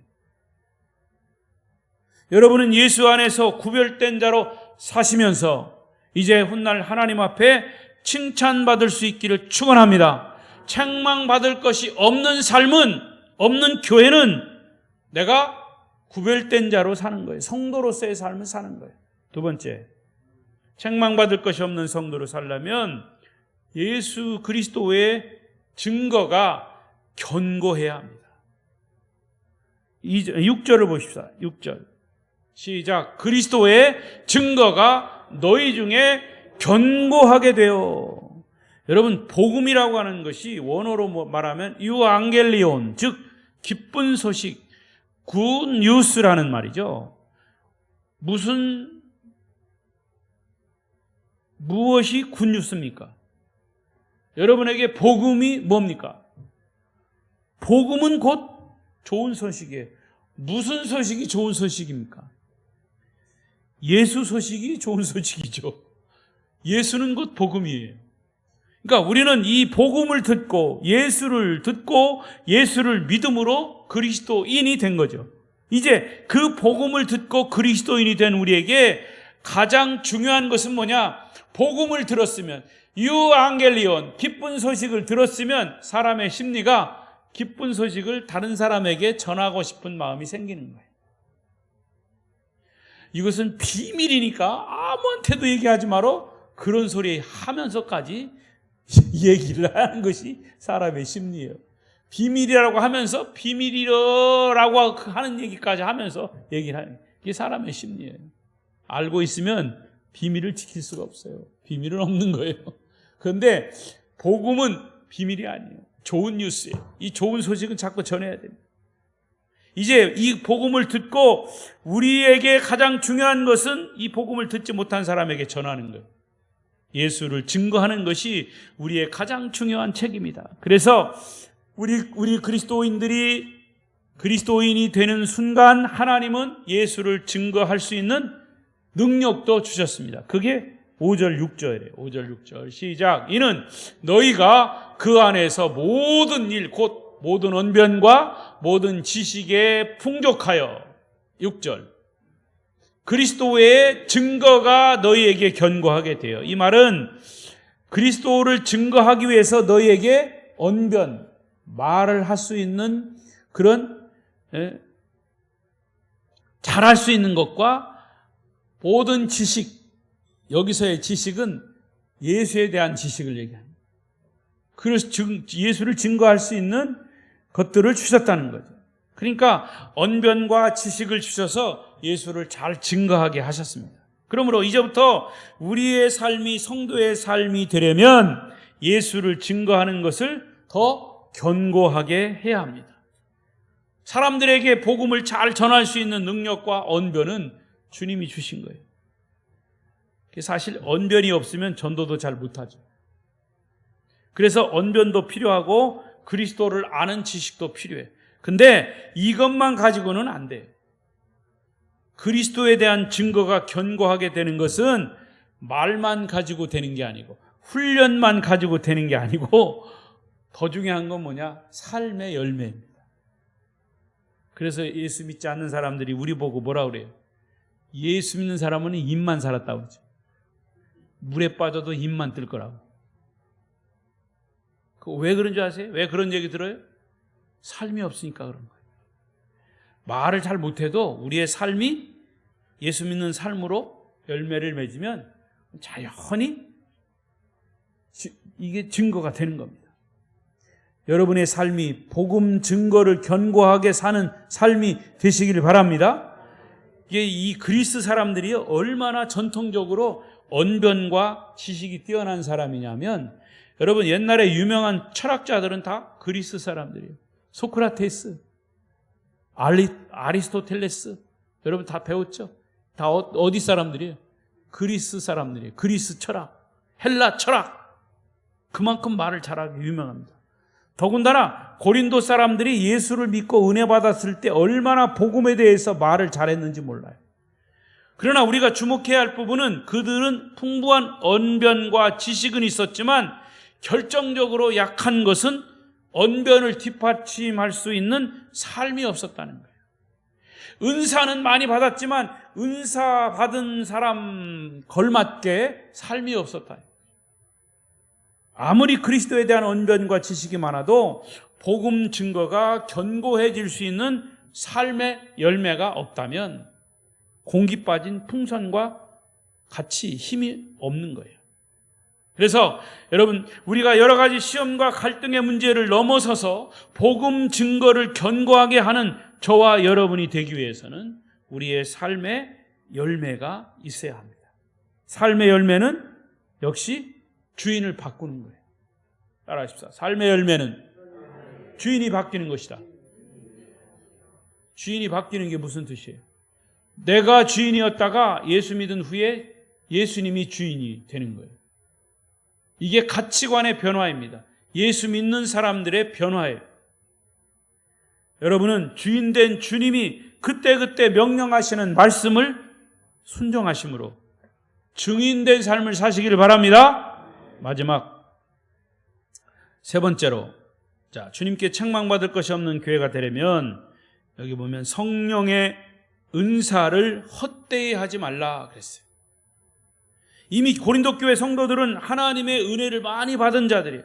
여러분은 예수 안에서 구별된 자로 사시면서 이제 훗날 하나님 앞에 칭찬받을 수 있기를 축원합니다. 책망받을 것이 없는 삶은, 없는 교회는 내가 구별된 자로 사는 거예요. 성도로서의 삶을 사는 거예요. 두 번째, 책망받을 것이 없는 성도로 살려면 예수 그리스도의 증거가 견고해야 합니다. 6절을 보십시다. 6절 시작. 그리스도의 증거가 너희 중에 견고하게 되어. 여러분, 복음이라고 하는 것이 원어로 말하면 유앙겔리온, 즉 기쁜 소식, 굿 뉴스라는 말이죠. 무엇이 굿 뉴스입니까? 여러분에게 복음이 뭡니까? 복음은 곧 좋은 소식이에요. 무슨 소식이 좋은 소식입니까? 예수 소식이 좋은 소식이죠. 예수는 곧 복음이에요. 그러니까 우리는 이 복음을 듣고 예수를 믿음으로 그리스도인이 된 거죠. 이제 그 복음을 듣고 그리스도인이 된 우리에게 가장 중요한 것은 뭐냐? 복음을 들었으면, 유앙겔리온, 기쁜 소식을 들었으면 사람의 심리가 기쁜 소식을 다른 사람에게 전하고 싶은 마음이 생기는 거예요. 이것은 비밀이니까 아무한테도 얘기하지 마라, 그런 소리 하면서까지 얘기를 하는 것이 사람의 심리예요. 비밀이라고 하면서 비밀이라고 하는 얘기까지 하면서 얘기를 하는 게 사람의 심리예요. 알고 있으면 비밀을 지킬 수가 없어요. 비밀은 없는 거예요. 그런데 복음은 비밀이 아니에요. 좋은 뉴스예요. 이 좋은 소식은 자꾸 전해야 됩니다. 이제 이 복음을 듣고 우리에게 가장 중요한 것은 이 복음을 듣지 못한 사람에게 전하는 거예요. 예수를 증거하는 것이 우리의 가장 중요한 책임이다. 그래서 우리 그리스도인들이 그리스도인이 되는 순간 하나님은 예수를 증거할 수 있는 능력도 주셨습니다. 그게 5절 6절이에요. 5절 6절 시작. 이는 너희가 그 안에서 모든 일 곧 모든 언변과 모든 지식에 풍족하여. 6절 그리스도의 증거가 너희에게 견고하게 돼요. 이 말은 그리스도를 증거하기 위해서 너희에게 언변, 말을 할 수 있는 그런 잘할 수 있는 것과 모든 지식, 여기서의 지식은 예수에 대한 지식을 얘기합니다. 그래서 예수를 증거할 수 있는 것들을 주셨다는 거죠. 그러니까 언변과 지식을 주셔서 예수를 잘 증거하게 하셨습니다. 그러므로 이제부터 우리의 삶이 성도의 삶이 되려면 예수를 증거하는 것을 더 견고하게 해야 합니다. 사람들에게 복음을 잘 전할 수 있는 능력과 언변은 주님이 주신 거예요. 사실 언변이 없으면 전도도 잘 못하죠. 그래서 언변도 필요하고 그리스도를 아는 지식도 필요해. 근데 이것만 가지고는 안 돼요. 그리스도에 대한 증거가 견고하게 되는 것은 말만 가지고 되는 게 아니고 훈련만 가지고 되는 게 아니고 더 중요한 건 뭐냐? 삶의 열매입니다. 그래서 예수 믿지 않는 사람들이 우리 보고 뭐라 그래요? 예수 믿는 사람은 입만 살았다고 그러죠. 물에 빠져도 입만 뜰 거라고. 왜 그런 줄 아세요? 왜 그런 얘기 들어요? 삶이 없으니까 그런 거예요. 말을 잘 못해도 우리의 삶이 예수 믿는 삶으로 열매를 맺으면 자연히 이게 증거가 되는 겁니다. 여러분의 삶이 복음 증거를 견고하게 사는 삶이 되시길 바랍니다. 이게 이 그리스 사람들이 얼마나 전통적으로 언변과 지식이 뛰어난 사람이냐면, 여러분 옛날에 유명한 철학자들은 다 그리스 사람들이에요. 소크라테스, 아리스토텔레스, 여러분 다 배웠죠? 다 어디 사람들이에요? 그리스 사람들이에요. 그리스 철학, 헬라 철학. 그만큼 말을 잘하기 유명합니다. 더군다나 고린도 사람들이 예수를 믿고 은혜 받았을 때 얼마나 복음에 대해서 말을 잘했는지 몰라요. 그러나 우리가 주목해야 할 부분은 그들은 풍부한 언변과 지식은 있었지만 결정적으로 약한 것은 언변을 뒷받침할 수 있는 삶이 없었다는 거예요. 은사는 많이 받았지만 은사 받은 사람 걸맞게 삶이 없었다. 아무리 그리스도에 대한 언변과 지식이 많아도 복음 증거가 견고해질 수 있는 삶의 열매가 없다면 공기 빠진 풍선과 같이 힘이 없는 거예요. 그래서 여러분, 우리가 여러 가지 시험과 갈등의 문제를 넘어서서 복음 증거를 견고하게 하는 저와 여러분이 되기 위해서는 우리의 삶의 열매가 있어야 합니다. 삶의 열매는 역시 주인을 바꾸는 거예요. 따라하십시오. 삶의 열매는 주인이 바뀌는 것이다. 주인이 바뀌는 게 무슨 뜻이에요? 내가 주인이었다가 예수 믿은 후에 예수님이 주인이 되는 거예요. 이게 가치관의 변화입니다. 예수 믿는 사람들의 변화예요. 여러분은 주인된 주님이 그때그때 명령하시는 말씀을 순종하심으로 증인된 삶을 사시기를 바랍니다. 마지막 세 번째로, 자, 주님께 책망받을 것이 없는 교회가 되려면 여기 보면 성령의 은사를 헛되이 하지 말라 그랬어요. 이미 고린도 교회 성도들은 하나님의 은혜를 많이 받은 자들이에요.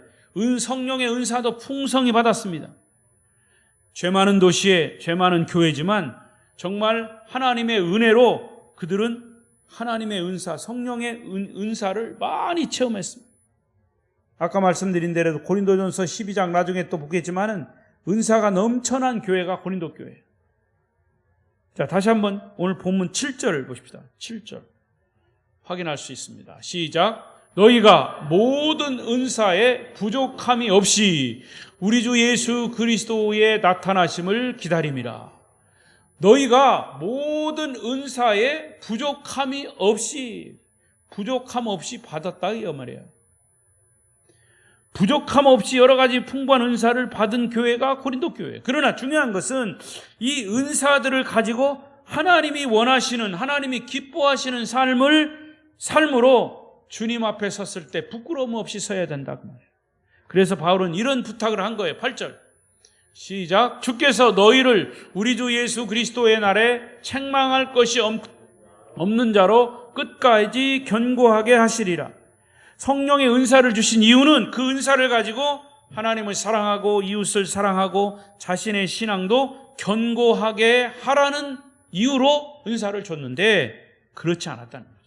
성령의 은사도 풍성히 받았습니다. 죄 많은 도시에 죄 많은 교회지만 정말 하나님의 은혜로 그들은 하나님의 은사, 성령의 은사를 많이 체험했습니다. 아까 말씀드린 대로 고린도전서 12장 나중에 또 보겠지만은 은사가 넘쳐난 교회가 고린도 교회예요. 자, 다시 한번 오늘 본문 7절을 보십시다. 7절 확인할 수 있습니다. 시작. 너희가 모든 은사에 부족함이 없이 우리 주 예수 그리스도의 나타나심을 기다림이라. 너희가 모든 은사에 부족함 없이 받았다 이 말이에요. 부족함 없이 여러 가지 풍부한 은사를 받은 교회가 고린도 교회. 그러나 중요한 것은 이 은사들을 가지고 하나님이 원하시는, 하나님이 기뻐하시는 삶으로 주님 앞에 섰을 때 부끄러움 없이 서야 된다고 말해요. 그래서 바울은 이런 부탁을 한 거예요. 8절 시작. 주께서 너희를 우리 주 예수 그리스도의 날에 책망할 것이 없는 자로 끝까지 견고하게 하시리라. 성령의 은사를 주신 이유는 그 은사를 가지고 하나님을 사랑하고 이웃을 사랑하고 자신의 신앙도 견고하게 하라는 이유로 은사를 줬는데 그렇지 않았다는 거죠.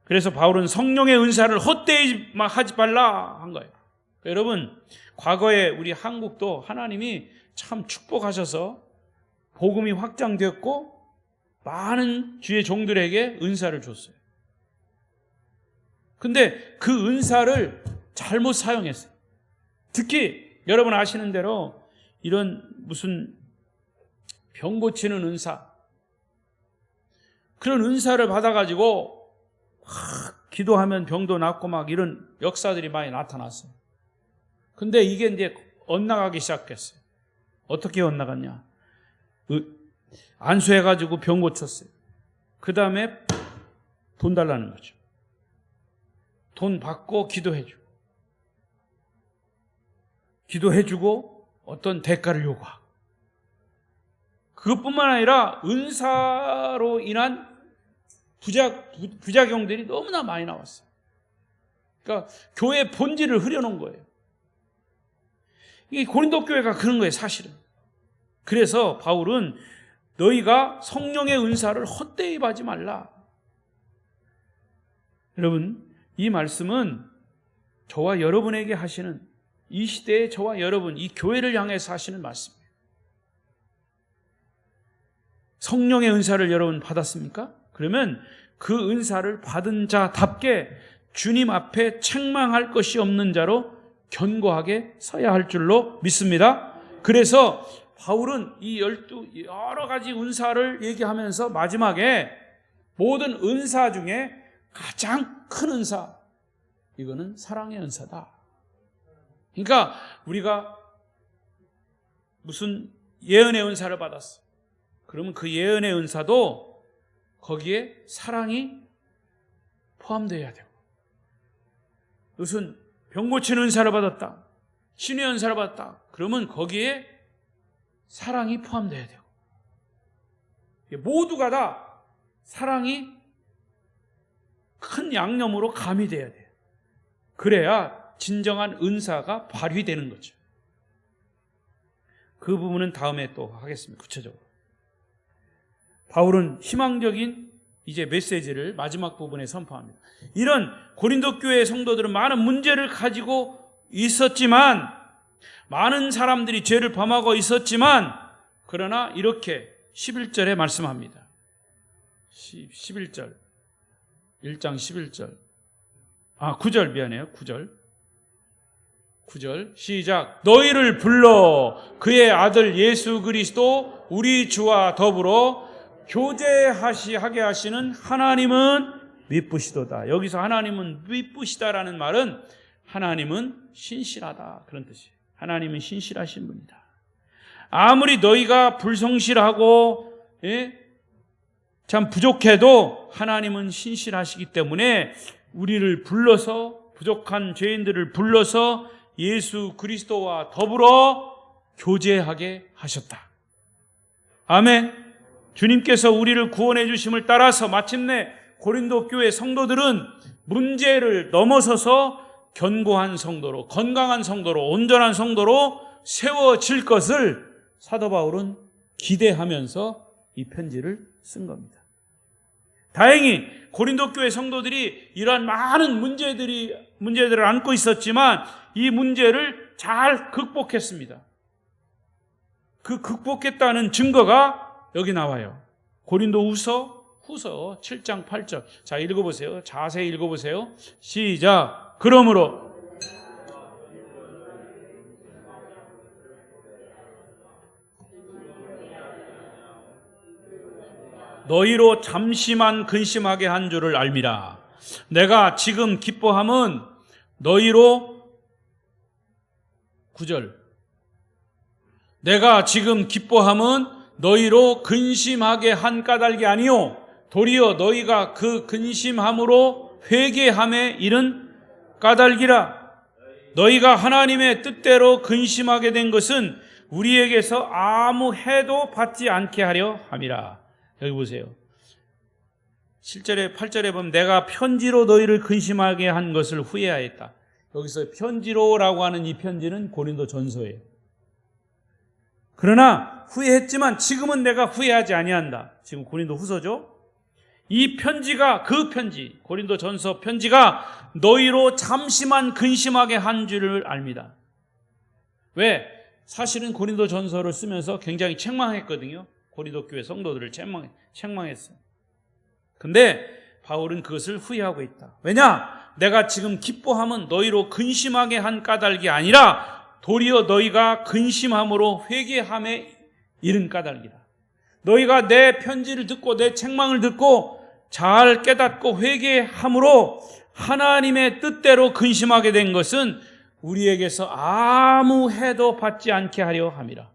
그래서 바울은 성령의 은사를 헛되이 하지 말라 한 거예요. 여러분, 과거에 우리 한국도 하나님이 참 축복하셔서 복음이 확장되었고 많은 주의 종들에게 은사를 줬어요. 근데 그 은사를 잘못 사용했어요. 특히 여러분 아시는 대로 이런 무슨 병 고치는 은사, 그런 은사를 받아가지고 막 기도하면 병도 낫고 막 이런 역사들이 많이 나타났어요. 근데 이게 이제 엇나가기 시작했어요. 어떻게 엇나갔냐? 안수해가지고 병 고쳤어요. 그 다음에 돈 달라는 거죠. 돈 받고 기도해주고 어떤 대가를 요구하고, 그것뿐만 아니라 은사로 인한 부작용들이 너무나 많이 나왔어요. 그러니까 교회 본질을 흐려놓은 거예요. 이 고린도 교회가 그런 거예요, 사실은. 그래서 바울은 너희가 성령의 은사를 헛되이 받지 말라. 여러분, 이 말씀은 저와 여러분에게 하시는, 이 시대에 저와 여러분, 이 교회를 향해서 하시는 말씀이에요. 성령의 은사를 여러분 받았습니까? 그러면 그 은사를 받은 자답게 주님 앞에 책망할 것이 없는 자로 견고하게 서야 할 줄로 믿습니다. 그래서 바울은 이 여러 가지 은사를 얘기하면서 마지막에 모든 은사 중에 가장 큰 은사, 이거는 사랑의 은사다. 그러니까 우리가 무슨 예언의 은사를 받았어. 그러면 그 예언의 은사도 거기에 사랑이 포함되어야 되고, 무슨 병 고치는 은사를 받았다, 신의 은사를 받았다, 그러면 거기에 사랑이 포함되어야 되고, 모두가 다 사랑이 큰 양념으로 가미되어야 돼요. 그래야 진정한 은사가 발휘되는 거죠. 그 부분은 다음에 또 하겠습니다. 구체적으로. 바울은 희망적인 이제 메시지를 마지막 부분에 선포합니다. 이런 고린도 교회의 성도들은 많은 문제를 가지고 있었지만, 많은 사람들이 죄를 범하고 있었지만, 그러나 이렇게 11절에 말씀합니다. 11절, 1장 11절, 9절 미안해요. 9절 시작. 너희를 불러 그의 아들 예수 그리스도 우리 주와 더불어 교제하게 하시는 하나님은 미쁘시도다. 여기서 하나님은 미쁘시다라는 말은 하나님은 신실하다, 그런 뜻이에요. 하나님은 신실하신 분이다. 아무리 너희가 불성실하고 참 부족해도 하나님은 신실하시기 때문에 우리를 불러서, 부족한 죄인들을 불러서 예수 그리스도와 더불어 교제하게 하셨다. 아멘. 주님께서 우리를 구원해 주심을 따라서 마침내 고린도 교회 성도들은 문제를 넘어서서 견고한 성도로, 건강한 성도로, 온전한 성도로 세워질 것을 사도 바울은 기대하면서 이 편지를 쓴 겁니다. 다행히 고린도 교회 성도들이 이러한 많은 문제들을 안고 있었지만 이 문제를 잘 극복했습니다. 그 극복했다는 증거가 여기 나와요. 고린도후서 7장 8절. 자, 읽어보세요. 자세히 읽어보세요. 시작. 그러므로 너희로 잠시만 근심하게 한 줄을 알미라. 내가 지금 기뻐함은 너희로 9절. 내가 지금 기뻐함은 너희로 근심하게 한 까닭이 아니요 도리어 너희가 그 근심함으로 회개함에 이른 까닭이라. 너희가 하나님의 뜻대로 근심하게 된 것은 우리에게서 아무 해도 받지 않게 하려 함이라. 여기 보세요. 7절에 8절에 보면 내가 편지로 너희를 근심하게 한 것을 후회하였다. 여기서 편지로라고 하는 이 편지는 고린도 전서예요. 그러나 후회했지만 지금은 내가 후회하지 아니한다. 지금 고린도 후서죠. 이 편지가, 그 편지, 고린도 전서 편지가 너희로 잠시만 근심하게 한 줄을 압니다. 왜? 사실은 고린도 전서를 쓰면서 굉장히 책망했거든요. 고린도 교회 성도들을 책망했어요. 근데 바울은 그것을 후회하고 있다. 왜냐? 내가 지금 기뻐함은 너희로 근심하게 한 까닭이 아니라 도리어 너희가 근심함으로 회개함에 이른 까닭이라. 너희가 내 편지를 듣고 내 책망을 듣고 잘 깨닫고 회개함으로 하나님의 뜻대로 근심하게 된 것은 우리에게서 아무 해도 받지 않게 하려 함이라.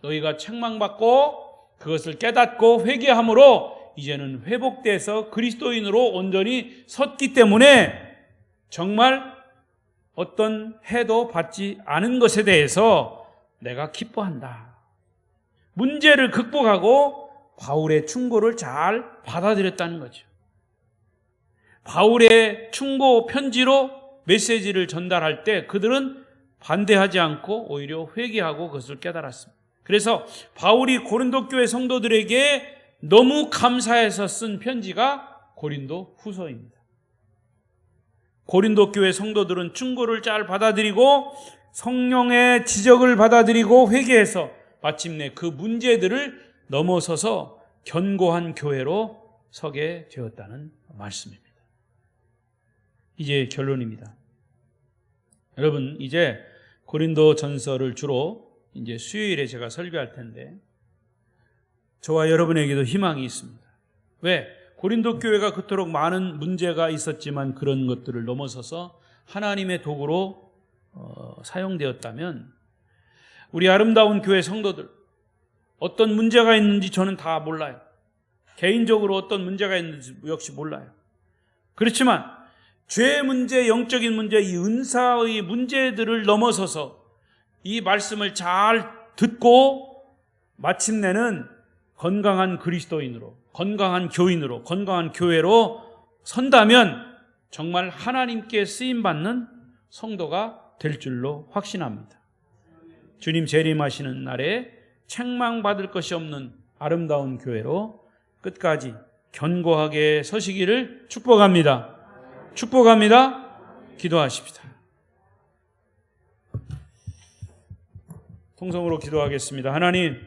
너희가 책망받고 그것을 깨닫고 회개함으로 이제는 회복돼서 그리스도인으로 온전히 섰기 때문에 정말 어떤 해도 받지 않은 것에 대해서 내가 기뻐한다. 문제를 극복하고 바울의 충고를 잘 받아들였다는 거죠. 바울의 충고 편지로 메시지를 전달할 때 그들은 반대하지 않고 오히려 회개하고 그것을 깨달았습니다. 그래서 바울이 고린도 교회 성도들에게 너무 감사해서 쓴 편지가 고린도 후서입니다. 고린도 교회 성도들은 충고를 잘 받아들이고 성령의 지적을 받아들이고 회개해서 마침내 그 문제들을 넘어서서 견고한 교회로 서게 되었다는 말씀입니다. 이제 결론입니다. 여러분, 이제 고린도 전서를 주로 이제 수요일에 제가 설교할 텐데 저와 여러분에게도 희망이 있습니다. 왜? 고린도 교회가 그토록 많은 문제가 있었지만 그런 것들을 넘어서서 하나님의 도구로 사용되었다면 우리 아름다운 교회 성도들 어떤 문제가 있는지 저는 다 몰라요. 개인적으로 어떤 문제가 있는지 역시 몰라요. 그렇지만 죄의 문제, 영적인 문제, 이 은사의 문제들을 넘어서서 이 말씀을 잘 듣고 마침내는 건강한 그리스도인으로, 건강한 교인으로, 건강한 교회로 선다면 정말 하나님께 쓰임받는 성도가 될 줄로 확신합니다. 주님 재림하시는 날에 책망받을 것이 없는 아름다운 교회로 끝까지 견고하게 서시기를 축복합니다. 축복합니다. 기도하십시다. 통성으로 기도하겠습니다. 하나님,